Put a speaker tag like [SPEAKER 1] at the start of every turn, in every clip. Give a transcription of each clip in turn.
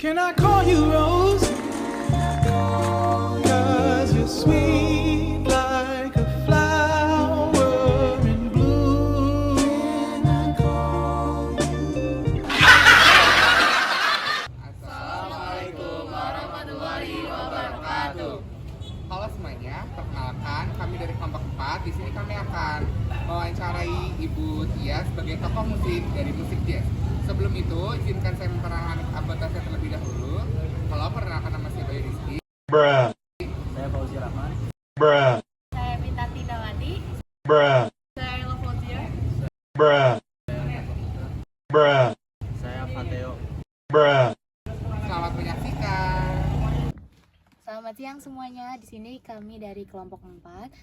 [SPEAKER 1] Can I call you Rose? 'Cause you're sweet like a flower in bloom.
[SPEAKER 2] Assalamualaikum warahmatullahi wabarakatuh. Halo semuanya, perkenalkan kami dari kelompok 4. Di sini kami akan mewawancarai Ibu Tia sebagai tokoh musik dari musik jazz. Sebelum itu, izinkan saya memperkenalkan anggota saya terlebih dahulu. Halo, perkenalkan nama saya Bayu Rizky.
[SPEAKER 3] Bruh.
[SPEAKER 4] Saya Fauzi Rahman.
[SPEAKER 3] Bruh.
[SPEAKER 5] Saya Minta Tinawati.
[SPEAKER 3] Bruh.
[SPEAKER 5] Saya Ella Fauzia.
[SPEAKER 3] Bruh. Bruh.
[SPEAKER 4] Saya Fateo.
[SPEAKER 3] Bruh.
[SPEAKER 2] Selamat menyaksikan.
[SPEAKER 5] Selamat siang semuanya. Di sini kami dari kelompok 4.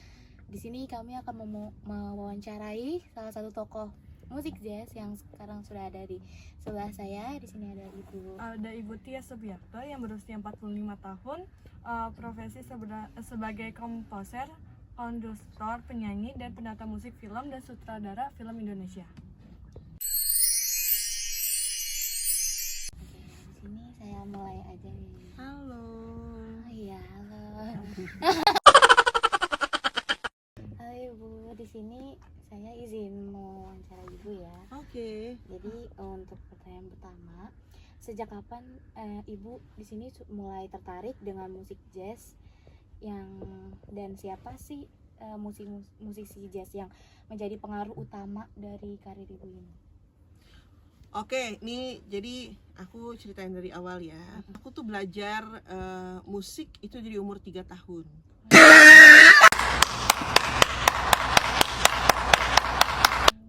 [SPEAKER 5] Di sini kami akan mewawancarai salah satu tokoh musik jazz yang sekarang sudah ada di sebelah saya. Di sini ada
[SPEAKER 6] Ibu Tia Subiakto yang berusia 45 tahun, profesi sebagai komposer, konduktor, penyanyi, dan penata musik film dan sutradara film Indonesia.
[SPEAKER 5] Oke, di sini saya mulai aja nih.
[SPEAKER 6] Halo.
[SPEAKER 5] Oh iya, halo. Halo Ibu, di sini saya izin mewawancara Ibu ya.
[SPEAKER 6] Oke.
[SPEAKER 5] Jadi untuk pertanyaan pertama, sejak kapan Ibu di sini mulai tertarik dengan musik jazz dan siapa sih musisi jazz yang menjadi pengaruh utama dari karir Ibu ini?
[SPEAKER 7] Oke, nih jadi aku ceritain dari awal ya. Aku tuh belajar musik itu dari umur 3 tahun.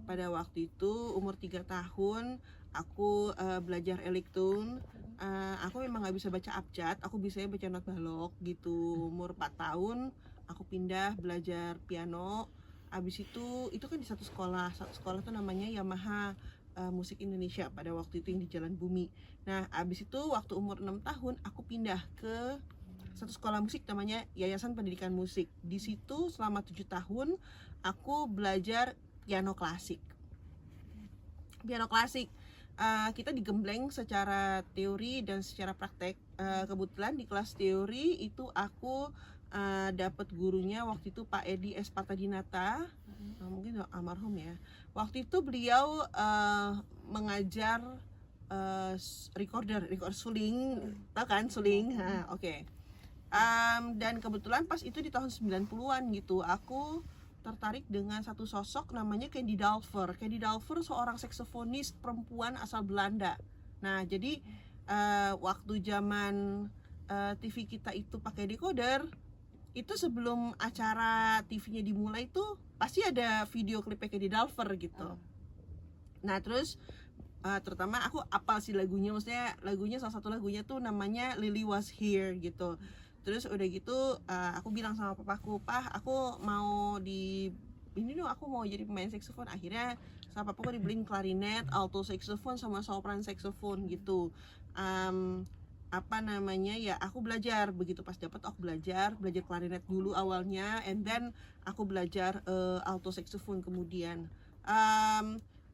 [SPEAKER 7] Pada waktu itu umur 3 tahun aku belajar elektron. Aku memang nggak bisa baca abjad, aku bisanya baca not balok gitu. Umur 4 tahun aku pindah belajar piano. Abis itu kan di satu sekolah tuh namanya Yamaha Musik Indonesia pada waktu itu yang di Jalan Bumi. Nah abis itu waktu umur 6 tahun aku pindah ke satu sekolah musik namanya Yayasan Pendidikan Musik. Di situ selama 7 tahun aku belajar piano klasik. Kita digembleng secara teori dan secara praktek. Kebetulan di kelas teori itu aku dapat gurunya waktu itu Pak Edi Espartadinata, mungkin almarhum ya. Waktu itu beliau mengajar record suling, tahu kan suling? Oke. Dan kebetulan pas itu di tahun 90-an gitu, aku tertarik dengan satu sosok namanya Candy Dulfer. Candy Dulfer seorang saksofonis perempuan asal Belanda. Nah, jadi waktu zaman TV kita itu pakai decoder, itu sebelum acara TV-nya dimulai tuh pasti ada video klip Candy Dulfer gitu. Nah, terus terutama aku apal sih lagunya, maksudnya lagunya salah satu lagunya tuh namanya Lily Was Here gitu. Terus udah gitu aku bilang sama papaku, "Pah, aku mau aku mau jadi pemain saksofon." Akhirnya sama papaku dibeliin klarinet, alto saksofon sama sopran saksofon gitu. Aku belajar begitu, pas dapat aku belajar klarinet dulu awalnya, and then aku belajar alto saksofon kemudian.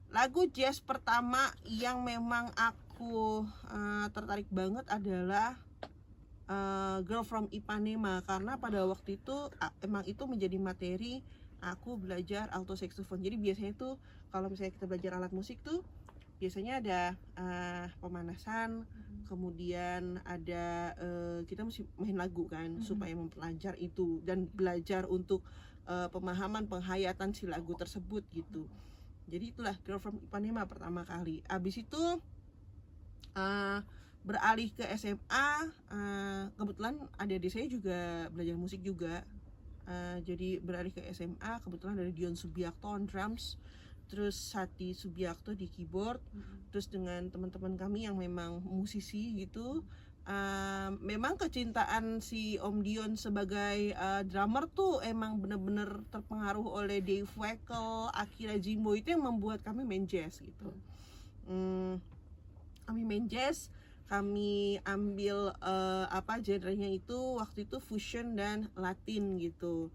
[SPEAKER 7] Lagu jazz pertama yang memang aku tertarik banget adalah Girl from Ipanema, karena pada waktu itu emang itu menjadi materi aku belajar alto saxophone. Jadi biasanya tuh kalau misalnya kita belajar alat musik tuh biasanya ada pemanasan, kemudian ada kita mesti main lagu kan, supaya memperlancar itu dan belajar untuk pemahaman penghayatan si lagu tersebut gitu. Jadi itulah Girl from Ipanema pertama kali. Abis itu beralih ke SMA, kebetulan adik-adik saya juga belajar musik juga. Jadi beralih ke SMA, kebetulan ada Dion Subiakto on drums, terus Sati Subiakto di keyboard, terus dengan teman-teman kami yang memang musisi gitu. Memang kecintaan si Om Dion sebagai drummer tuh emang bener-bener terpengaruh oleh Dave Weckl, Akira Jimbo, itu yang membuat kami main jazz gitu. Kami main jazz, kami ambil genrenya itu waktu itu fusion dan Latin gitu.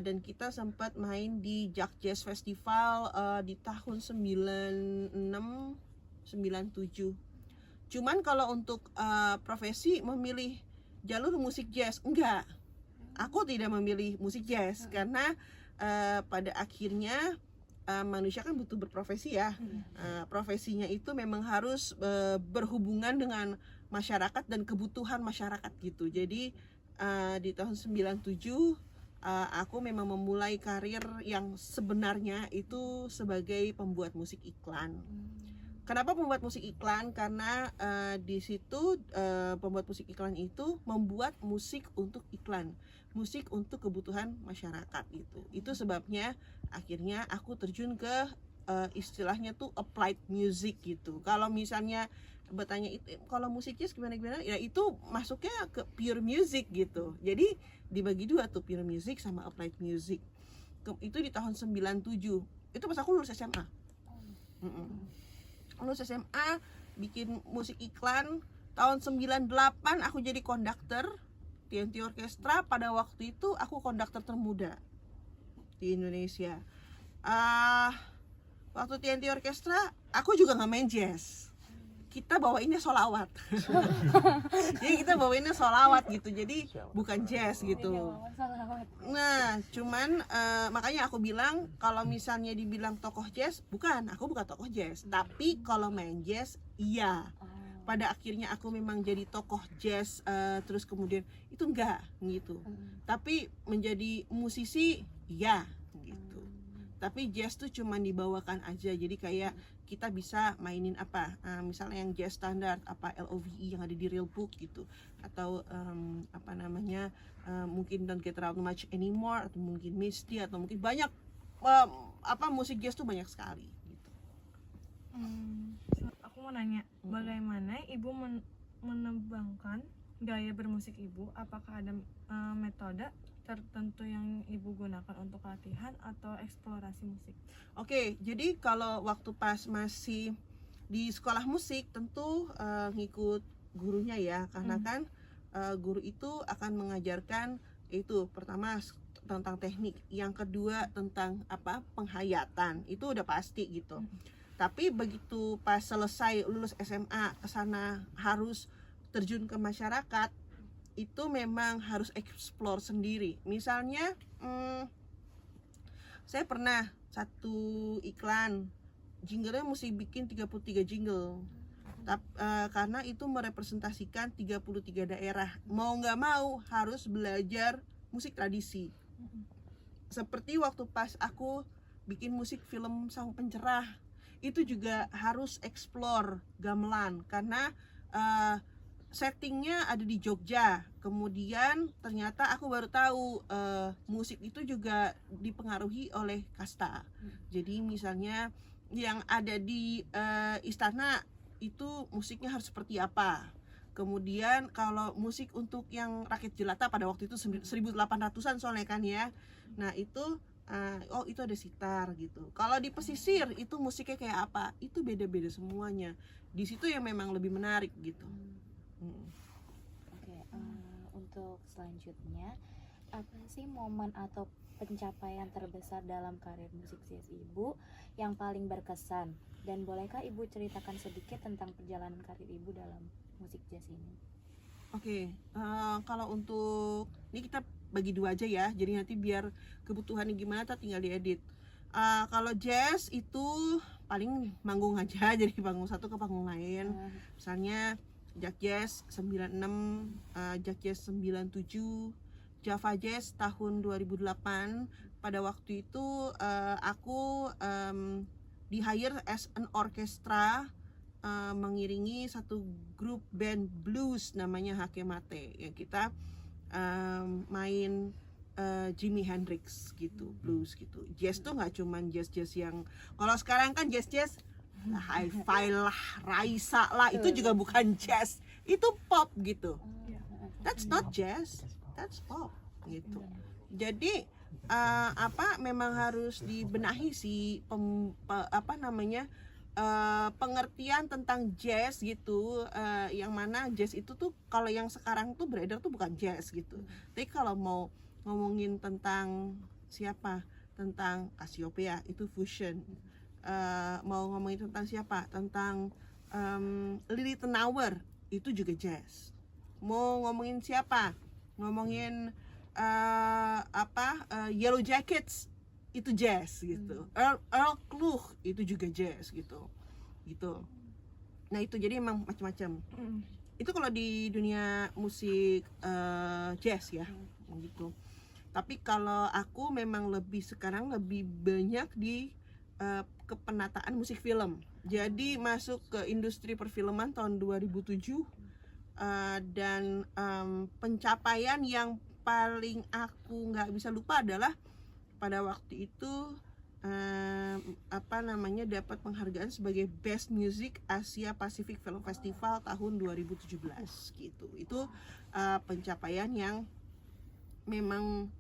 [SPEAKER 7] Dan kita sempat main di Jack Jazz Festival di tahun 96 97. Cuman kalau untuk profesi memilih jalur musik jazz, enggak. Aku tidak memilih musik jazz karena pada akhirnya manusia kan butuh berprofesi ya. Profesinya itu memang harus berhubungan dengan masyarakat dan kebutuhan masyarakat gitu. Jadi di tahun 97 aku memang memulai karir yang sebenarnya itu sebagai pembuat musik iklan. Kenapa pembuat musik iklan? Karena di situ pembuat musik iklan itu membuat musik untuk iklan, musik untuk kebutuhan masyarakat gitu. Itu sebabnya akhirnya aku terjun ke istilahnya tuh applied music gitu. Kalau misalnya bertanya itu kalau musik jazz gimana, ya itu masuknya ke pure music gitu. Jadi dibagi dua tuh, pure music sama applied music. Itu di tahun 97. Itu pas aku lulus SMA. Lulus SMA bikin musik iklan. Tahun 98 aku jadi konduktor TNT Orkestra. Pada waktu itu aku konduktor termuda di Indonesia. Waktu TNT Orkestra aku juga nggak main jazz, kita bawainnya sholawat. Jadi kita bawainnya sholawat gitu, jadi bukan jazz gitu. Nah cuman makanya aku bilang kalau misalnya dibilang tokoh jazz, aku bukan tokoh jazz, tapi kalau main jazz iya. Pada akhirnya aku memang jadi tokoh jazz, terus kemudian itu enggak gitu. Tapi menjadi musisi iya gitu. Tapi jazz tuh cuman dibawakan aja. Jadi kayak kita bisa mainin apa, misalnya yang jazz standar, apa LOVE yang ada di Real Book gitu, atau apa namanya, mungkin Don't Get Around Much Anymore, atau mungkin Misty, atau mungkin banyak musik jazz tuh banyak sekali gitu.
[SPEAKER 6] Aku mau nanya, bagaimana ibu menembangkan gaya bermusik ibu? Apakah ada metode tertentu yang ibu gunakan untuk latihan atau eksplorasi musik?
[SPEAKER 7] Oke, jadi kalau waktu pas masih di sekolah musik tentu ngikut gurunya ya, karena kan guru itu akan mengajarkan itu pertama tentang teknik, yang kedua tentang apa, penghayatan, itu udah pasti gitu. Tapi begitu pas selesai lulus SMA kesana harus terjun ke masyarakat, itu memang harus explore sendiri. Misalnya saya pernah satu iklan jinglenya mesti bikin 33 jingle. Karena itu merepresentasikan 33 daerah. Mau nggak mau harus belajar musik tradisi. Seperti waktu pas aku bikin musik film Sang Pencerah, itu juga harus explore gamelan karena settingnya ada di Jogja. Kemudian ternyata aku baru tahu musik itu juga dipengaruhi oleh kasta. Jadi misalnya yang ada di istana itu musiknya harus seperti apa. Kemudian kalau musik untuk yang rakyat jelata pada waktu itu 1800-an soalnya kan ya. Nah itu itu ada sitar gitu. Kalau di pesisir itu musiknya kayak apa? Itu beda-beda semuanya. Di situ yang memang lebih menarik gitu.
[SPEAKER 5] Oke, untuk selanjutnya, apa sih momen atau pencapaian terbesar dalam karir musik jazz ibu yang paling berkesan? Dan bolehkah ibu ceritakan sedikit tentang perjalanan karir ibu dalam musik jazz ini?
[SPEAKER 7] Oke, kalau untuk ini kita bagi dua aja ya, jadi nanti biar kebutuhannya gimana tinggal diedit. Kalau jazz itu paling manggung aja, jadi panggung satu ke panggung lain. Misalnya Jak Jazz 96, Jak Jazz 97, Java Jazz tahun 2008. Pada waktu itu aku di hire as an orchestra, mengiringi satu grup band blues namanya Hakemate. Ya, kita main Jimi Hendrix gitu, blues gitu. Jazz tuh nggak cuman jazz yang kalau sekarang kan jazz Hi-Fi lah, Raisa lah, itu juga bukan jazz, itu pop gitu. That's not jazz, that's pop gitu. Jadi memang harus dibenahi si pengertian tentang jazz gitu, yang mana jazz itu tuh kalau yang sekarang tuh beredar tuh bukan jazz gitu. Tapi kalau mau ngomongin tentang tentang Cassiopeia itu fusion. Mau ngomongin tentang tentang Lily Tenauer itu juga jazz. Mau ngomongin siapa? Ngomongin Yellow Jackets itu jazz gitu. Earl Klugh itu juga jazz gitu. Nah itu jadi emang macam-macam. Itu kalau di dunia musik jazz ya gitu. Tapi kalau aku memang sekarang lebih banyak di ke penataan musik film. Jadi masuk ke industri perfilman tahun 2007 dan pencapaian yang paling aku nggak bisa lupa adalah pada waktu itu dapat penghargaan sebagai Best Music Asia Pacific Film Festival tahun 2017 gitu. Itu pencapaian yang memang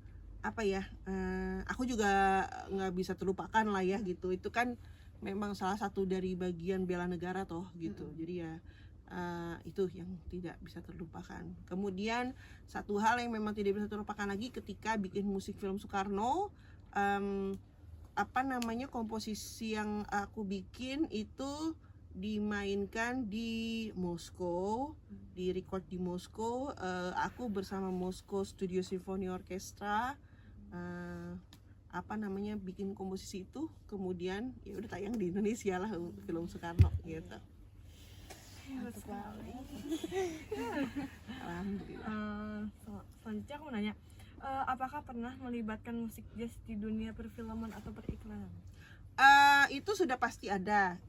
[SPEAKER 7] aku juga nggak bisa terlupakan lah ya gitu. Itu kan memang salah satu dari bagian bela negara toh gitu. Jadi ya itu yang tidak bisa terlupakan. Kemudian satu hal yang memang tidak bisa terlupakan lagi ketika bikin musik film Soekarno, komposisi yang aku bikin itu dimainkan di Moskow, di record di Moskow. Aku bersama Moskow Studio Symphony Orchestra bikin komposisi itu, kemudian ya udah tayang di Indonesia lah film Soekarno gitu. Alhamdulillah.
[SPEAKER 6] Selanjutnya aku mau nanya, apakah pernah melibatkan musik jazz di dunia perfilman atau periklanan?
[SPEAKER 7] Itu sudah pasti ada.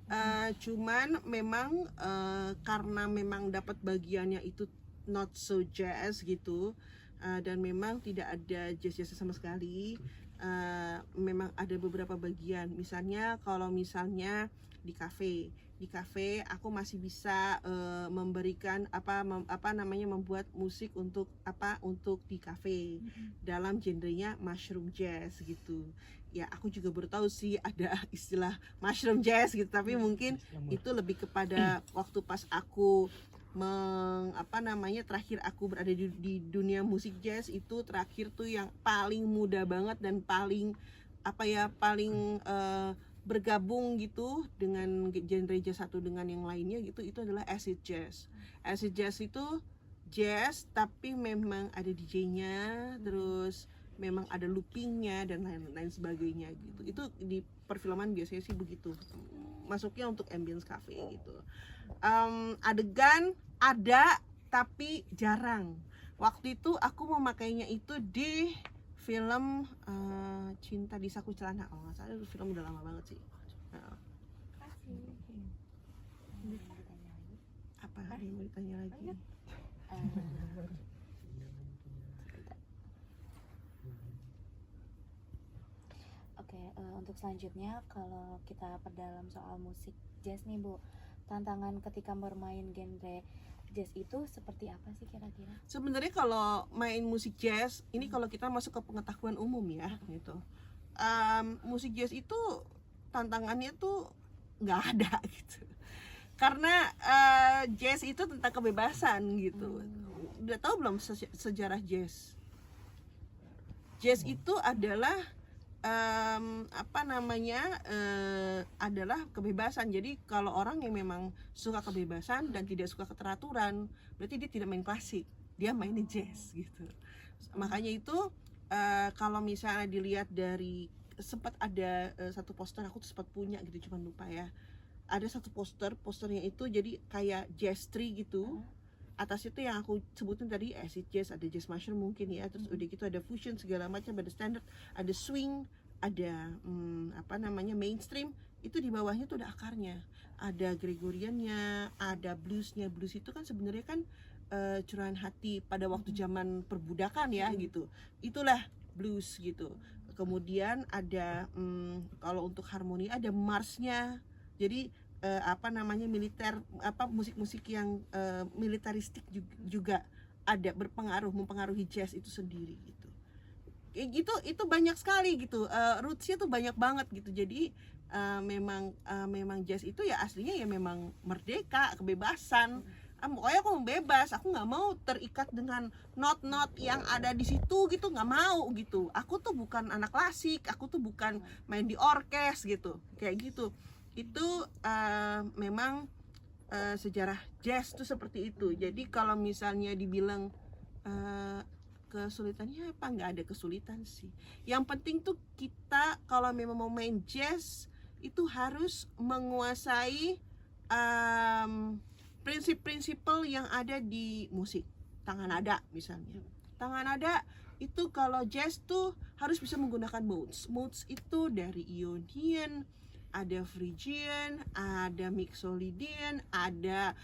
[SPEAKER 7] Cuman memang karena memang dapat bagiannya itu not so jazz gitu, dan memang tidak ada jazz sama sekali. Memang ada beberapa bagian. Misalnya kalau di kafe aku masih bisa memberikan membuat musik untuk di kafe dalam genrenya mushroom jazz gitu. Ya aku juga baru tahu sih ada istilah mushroom jazz gitu, tapi mungkin itu lebih kepada waktu pas aku terakhir aku berada di dunia musik jazz itu terakhir tuh yang paling muda banget dan paling bergabung gitu dengan genre jazz satu dengan yang lainnya gitu, itu adalah acid jazz. Acid jazz itu jazz tapi memang ada DJ-nya, terus memang ada loopingnya dan lain sebagainya gitu. Itu di perfilman biasanya sih begitu, masuknya untuk ambience cafe gitu. Adegan ada tapi jarang. Waktu itu aku memakainya itu di film Cinta di Saku Celana. Oh nggak salah, itu film udah lama banget sih. Apa ada yang mau ditanya lagi?
[SPEAKER 5] Oke, untuk selanjutnya kalau kita perdalam soal musik jazz nih Bu, tantangan ketika bermain genre jazz itu seperti apa sih kira-kira?
[SPEAKER 7] Sebenarnya kalau main musik jazz ini kalau kita masuk ke pengetahuan umum ya gitu, musik jazz itu tantangannya tuh nggak ada gitu, karena jazz itu tentang kebebasan gitu. Udah tahu belum sejarah jazz? Jazz itu adalah adalah kebebasan. Jadi kalau orang yang memang suka kebebasan dan tidak suka keteraturan, berarti dia tidak main klasik, dia mainnya jazz gitu. Makanya itu kalau misalnya dilihat dari, sempat ada satu poster, aku sempat punya gitu, cuman lupa ya. Ada satu posternya itu jadi kayak jazz tree gitu. Atas itu yang aku sebutin tadi, acid jazz, ada jazz mushroom mungkin ya, terus udah gitu ada fusion segala macam, ada standard, ada swing, ada mainstream. Itu di bawahnya tuh ada akarnya, ada Gregoriannya, ada bluesnya. Blues itu kan sebenarnya kan curahan hati pada waktu zaman perbudakan ya gitu, itulah blues gitu. Kemudian ada kalau untuk harmoni ada marsnya, jadi militer, musik-musik yang militaristik juga ada mempengaruhi jazz itu sendiri gitu. Kayak gitu, itu banyak sekali gitu, rootsnya tuh banyak banget gitu. Jadi memang jazz itu ya aslinya ya memang merdeka, kebebasan. Pokoknya aku bebas, aku nggak mau terikat dengan not yang ada di situ gitu, nggak mau gitu. Aku tuh bukan anak klasik, aku tuh bukan main di orkes gitu, kayak gitu. Itu memang sejarah jazz tuh seperti itu. Jadi kalau misalnya dibilang kesulitannya apa, nggak ada kesulitan sih. Yang penting tuh kita kalau memang mau main jazz itu harus menguasai prinsip-prinsip yang ada di musik. Tangan nada misalnya. Tangan nada itu kalau jazz tuh harus bisa menggunakan modes. Modes itu dari Ionian, ada Phrygian, ada Mixolydian, ada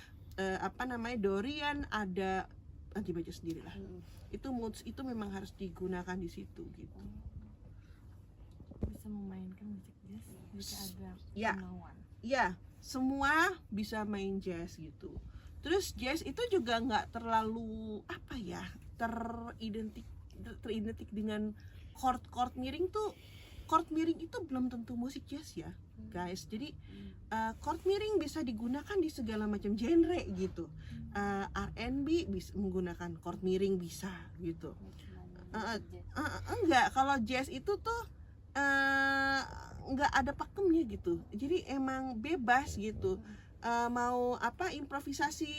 [SPEAKER 7] Dorian, ada nanti baca sendirilah. Itu modes itu memang harus digunakan di situ gitu.
[SPEAKER 6] Bisa memainkan musik jazz jika ada
[SPEAKER 7] Ya.
[SPEAKER 6] kemauan.
[SPEAKER 7] Ya, semua bisa main jazz gitu. Terus jazz itu juga nggak terlalu teridentik dengan chord miring tuh. Chord miring itu belum tentu musik jazz ya, guys. Jadi chord miring bisa digunakan di segala macam genre gitu. R&B bisa menggunakan chord miring bisa gitu. Enggak, kalau jazz itu tuh nggak ada pakemnya gitu. Jadi emang bebas gitu. Mau improvisasi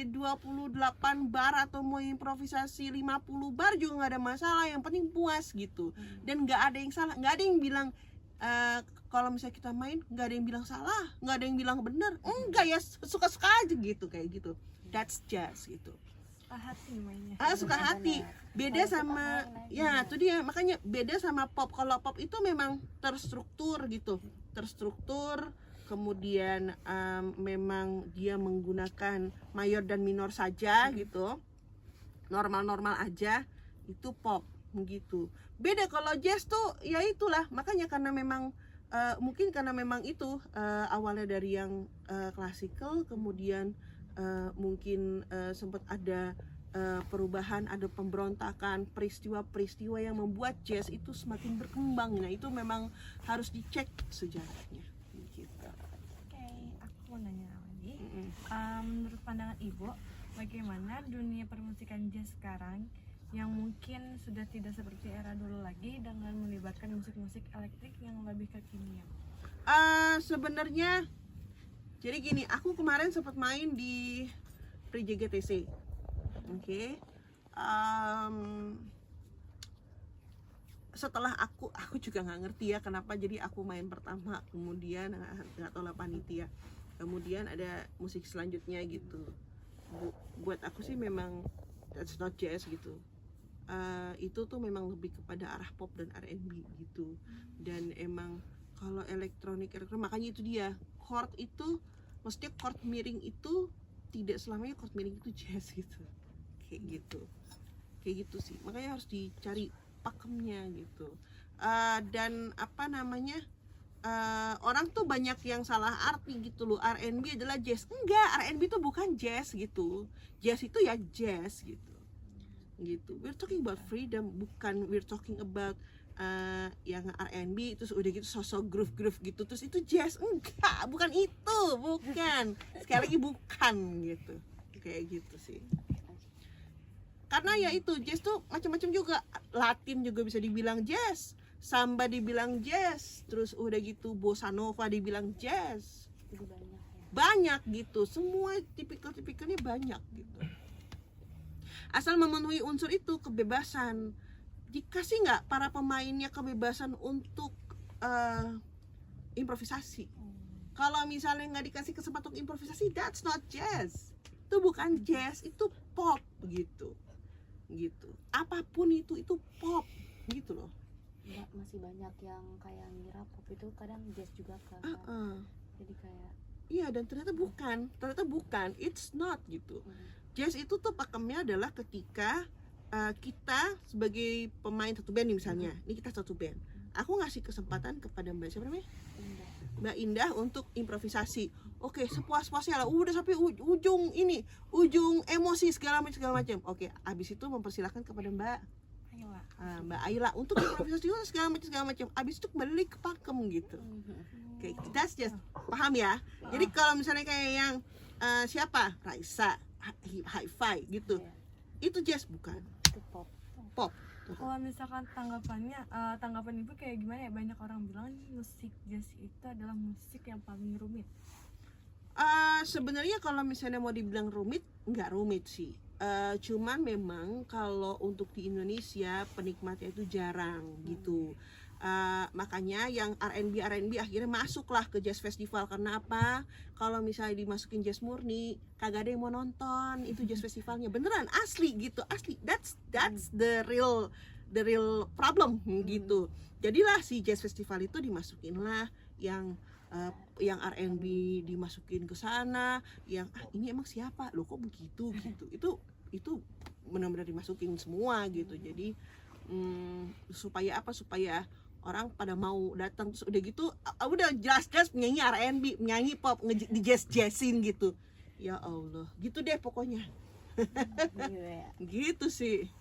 [SPEAKER 7] 28 bar atau mau improvisasi 50 bar juga nggak ada masalah, yang penting puas gitu. Dan nggak ada yang salah, nggak ada yang bilang kalau misalnya kita main nggak ada yang bilang salah, nggak ada yang bilang benar, enggak ya, suka-suka aja gitu, kayak gitu. That's jazz gitu.
[SPEAKER 6] Suka hati mainnya.
[SPEAKER 7] Suka hati. Beda sama ya itu dia, makanya beda sama pop. Kalau pop itu memang terstruktur gitu, terstruktur. Kemudian memang dia menggunakan mayor dan minor saja gitu, normal-normal aja, itu pop begitu. Beda kalau jazz tuh ya itulah, makanya karena memang mungkin karena memang itu awalnya dari yang klasikal, kemudian mungkin sempat ada perubahan, ada pemberontakan, peristiwa-peristiwa yang membuat jazz itu semakin berkembang. Nah itu memang harus dicek sejarahnya gitu.
[SPEAKER 6] Oke, aku mau nanya lagi. Menurut pandangan Ibu, bagaimana dunia permusikan jazz sekarang yang mungkin sudah tidak seperti era dulu lagi dengan melibatkan musik-musik elektrik yang lebih kekinian?
[SPEAKER 7] Sebenarnya jadi gini, aku kemarin sempat main di PJGTC. Oke. Setelah aku juga nggak ngerti ya kenapa jadi aku main pertama, kemudian nggak tahu lah panitia, kemudian ada musik selanjutnya gitu. Buat aku sih memang that's not jazz gitu. Itu tuh memang lebih kepada arah pop dan R&B gitu. Dan emang kalau elektronik makanya itu dia, chord itu maksudnya chord miring itu tidak selamanya chord miring itu jazz gitu. Kayak gitu sih, makanya harus dicari pakemnya gitu. Dan orang tuh banyak yang salah arti gitu loh, R&B adalah jazz. Enggak, R&B itu bukan jazz gitu. Jazz itu ya jazz gitu. We're talking about freedom, bukan we're talking about yang R&B terus udah gitu sosok groove gitu terus itu jazz. Enggak, bukan itu, bukan. Sekali lagi bukan gitu. Kayak gitu sih. Karena ya itu jazz tuh macam-macam juga. Latin juga bisa dibilang jazz, samba dibilang jazz, terus udah gitu bossa nova dibilang jazz.
[SPEAKER 5] Jadi banyak ya.
[SPEAKER 7] Banyak gitu, semua tipikal-tipikalnya banyak gitu. Asal memenuhi unsur itu, kebebasan. Dikasih nggak para pemainnya kebebasan untuk improvisasi? Kalau misalnya nggak dikasih kesempatan untuk improvisasi, that's not jazz. Itu bukan jazz, itu pop gitu. Apapun itu pop gitu loh.
[SPEAKER 5] Ya, masih banyak yang kayak ngira pop itu kadang jazz juga kan. Jadi kayak
[SPEAKER 7] Iya, dan ternyata bukan, it's not gitu. Jazz itu tuh pakemnya adalah ketika kita sebagai pemain satu band nih misalnya, ini kita satu band, aku ngasih kesempatan kepada Mbak siapa namanya?
[SPEAKER 5] indah.
[SPEAKER 7] Mbak Indah untuk improvisasi. Oke, sepuas-puasnya lah, udah sampai ujung emosi segala macam. Oke, abis itu mempersilahkan kepada Mbak Ayla untuk improvisasi segala macam. Abis itu kembali ke pakem gitu. Oke, that's just paham ya. Jadi kalau misalnya kayak yang siapa? Raisa, Hi-Fi gitu. Itu jazz bukan?
[SPEAKER 5] Itu pop.
[SPEAKER 7] Pop.
[SPEAKER 6] Kalau misalkan tanggapan Ibu kayak gimana ya, banyak orang bilang musik jazz itu adalah musik yang paling rumit.
[SPEAKER 7] Sebenarnya kalau misalnya mau dibilang rumit, nggak rumit sih. Cuman memang kalau untuk di Indonesia penikmatnya itu jarang gitu. Makanya yang R&B akhirnya masuklah ke jazz festival. Karena apa? Kalau misalnya dimasukin jazz murni, kagak ada yang mau nonton itu jazz festivalnya. Beneran asli gitu, asli. That's the real problem gitu. Jadilah si jazz festival itu dimasukinlah yang R&B dimasukin ke sana, yang ini emang siapa? Loh kok begitu gitu. Itu benar-benar dimasukin semua gitu. Jadi supaya apa? Supaya orang pada mau datang, terus udah gitu udah jelas-jelas nyanyi R&B, nyanyi pop, di jazz-jazzin gitu. Ya Allah, gitu deh pokoknya. Gitu sih.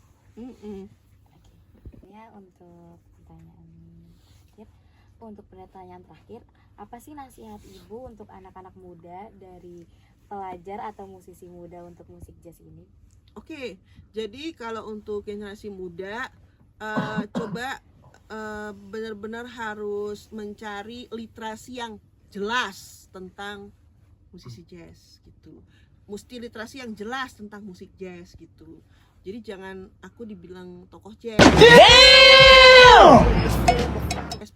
[SPEAKER 5] Ya, untuk pertanyaan terakhir, apa sih nasihat ibu untuk anak-anak muda dari pelajar atau musisi muda untuk musik jazz ini?
[SPEAKER 7] Oke, jadi kalau untuk generasi muda, coba benar-benar harus mencari literasi yang jelas tentang musisi jazz gitu. Mesti literasi yang jelas tentang musik jazz gitu. Jadi jangan aku dibilang tokoh jazz.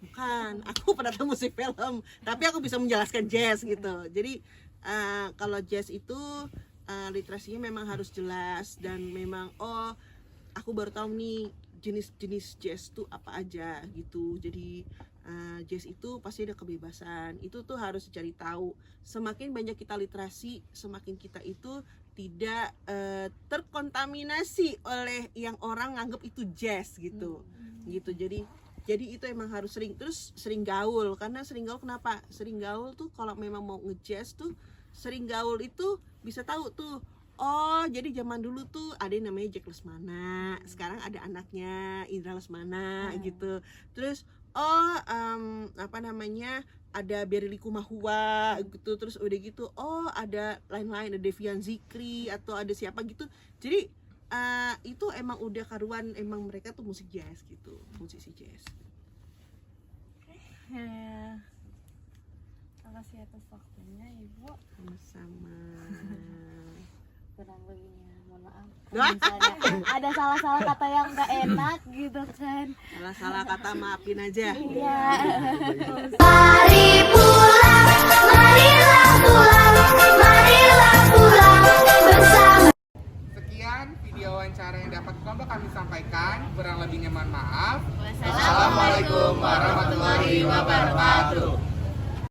[SPEAKER 7] Bukan, aku penata musik film, tapi aku bisa menjelaskan jazz gitu. Jadi kalau jazz itu literasinya memang harus jelas, dan memang aku baru tahu nih jenis-jenis jazz tuh apa aja gitu. Jadi jazz itu pasti ada kebebasan, itu tuh harus dicari tahu. Semakin banyak kita literasi, semakin kita itu tidak terkontaminasi oleh yang orang nganggap itu jazz gitu. Gitu. Jadi itu emang harus sering gaul. Karena sering gaul kenapa? Sering gaul tuh kalau memang mau ngejazz tuh, sering gaul itu bisa tahu tuh, jadi zaman dulu tuh ada yang namanya Jack Lesmana, sekarang ada anaknya Indra Lesmana gitu. Terus ada Berry Likumahua gitu. Terus udah gitu ada lain-lain, ada Devian Zikri atau ada siapa gitu. Jadi itu emang udah karuan, emang mereka tuh musik jazz gitu, musisi jazz.
[SPEAKER 6] Terima kasih atas waktunya Ibu.
[SPEAKER 7] Sama.
[SPEAKER 5] Kurang lebihnya mohon maaf kalau misalnya ada salah-salah kata yang nggak enak gitu kan.
[SPEAKER 7] Salah kata maafin aja.
[SPEAKER 5] Iya.
[SPEAKER 8] Mari pulang.